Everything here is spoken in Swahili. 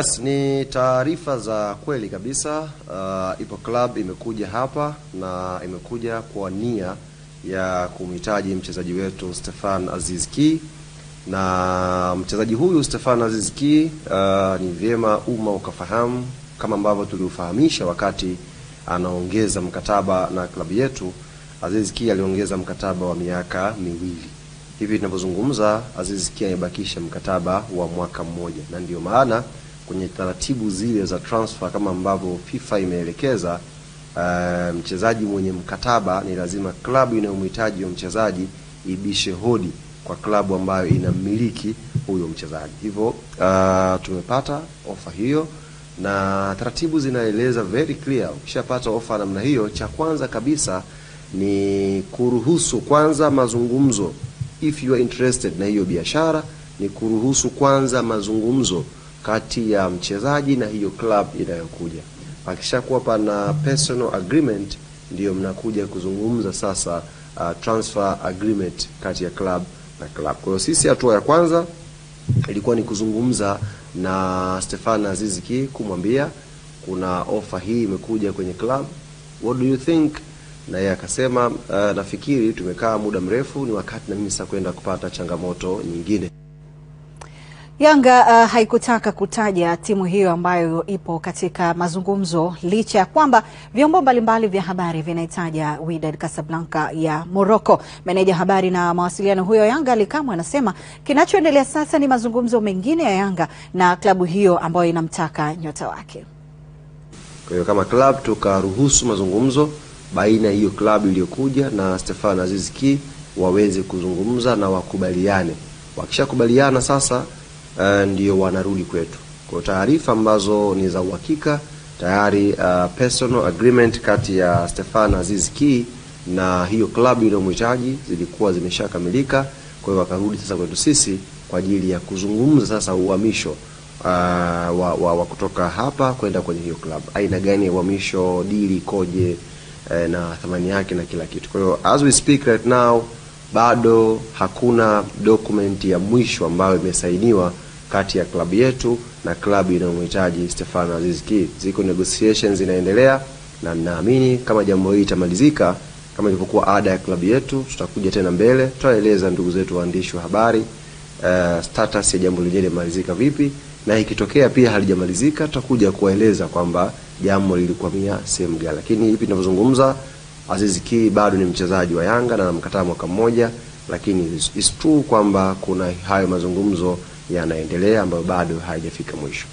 Yes, ni taarifa za kweli kabisa. Ipo club imekuja hapa na imekuja kwa nia ya kumhitaji mchezaji wetu Stefan Aziz Ki, na mchezaji huyu Stefan Aziz Ki ni vyema umma ukafahamu kama ambavyo tuliufahamisha wakati anaongeza mkataba na klabu yetu. Aziz Ki aliongeza mkataba wa miaka miwili. Hivi tunavyozungumza Aziz Ki amebakisha mkataba wa mwaka mmoja, na ndio maana kwenye taratibu zile za transfer kama ambavyo FIFA imeelekeza, mchezaji mwenye mkataba ni lazima klabu inayomhitaji huyo mchezaji ibishe hodi kwa klabu ambayo inamiliki huyo mchezaji. Hivyo tumepata ofa hiyo na taratibu zinaeleza very clear. Ukishapata ofa namna hiyo, cha kwanza kabisa ni kuruhusu kwanza mazungumzo. If you are interested na hiyo biashara, ni kuruhusu kwanza mazungumzo kati ya mchezaji na hiyo club inayokuja. Akishakuwa pana personal agreement, ndio mnakuja kuzungumza sasa transfer agreement kati ya club na club. Kwa hiyo sisi hatua ya kwanza ilikuwa ni kuzungumza na Stefan Aziz Ki, kumwambia kuna offer hii imekuja kwenye club, what do you think? Na yeye akasema nafikiri tumekaa muda mrefu, ni wakati na mimi sasa kwenda kupata changamoto nyingine. Yanga haikutaka kutaja timu hiyo ambayo ipo katika mazungumzo, licha ya kwamba vyombo mbalimbali vya habari vinahitaja Wydad Casablanca ya Morocco. Meneja habari na mawasiliano huyo Yanga Ali Kamwe anasema kinachoendelea sasa ni mazungumzo mengine ya Yanga na klabu hiyo ambayo inamtaka nyota wake. Kwa hiyo kama club tukaruhusu mazungumzo baina hiyo klabu iliyokuja na Stefan Aziz Ki waweze kuzungumza na wakubaliane. Wakishakubaliana sasa ndio wanarudi kwetu. Kwa taarifa ambazo ni za uhakika tayari, personal agreement kati ya Stefan Aziz Ki na hiyo klabu inayomhitaji zilikuwa zimeshakamilika. Kwa hiyo wakarudi sasa kwetu sisi kwa ajili ya kuzungumza sasa uhamisho wa kutoka hapa kwenda kwenye hiyo klabu. Aina gani ya uhamisho, dili koje, na thamani yake na kila kitu. Kwa hiyo as we speak right now, bado hakuna document ya mwisho ambayo imesainiwa kati ya klabu yetu na klabu inayomhitaji Stefan Aziz Ki. Ziko negotiations zinaendelea, na naamini kama jambo hili litamalizika kama ilivyokuwa ada ya klabu yetu, tutakuja tena mbele tutaeleza ndugu zetu waandishi wa habari status ya jambo lenyewe limalizika vipi, na ikitokea pia halijamalizika tutakuja kueleza kwamba jambo lilikwamia sehemu gani. Lakini hivi tunavyozungumza Aziz Ki bado ni mchezaji wa Yanga na mkataba mwaka mmoja, lakini is true kwamba kuna hayo mazungumzo yanaendelea ambayo bado haijafika mwisho.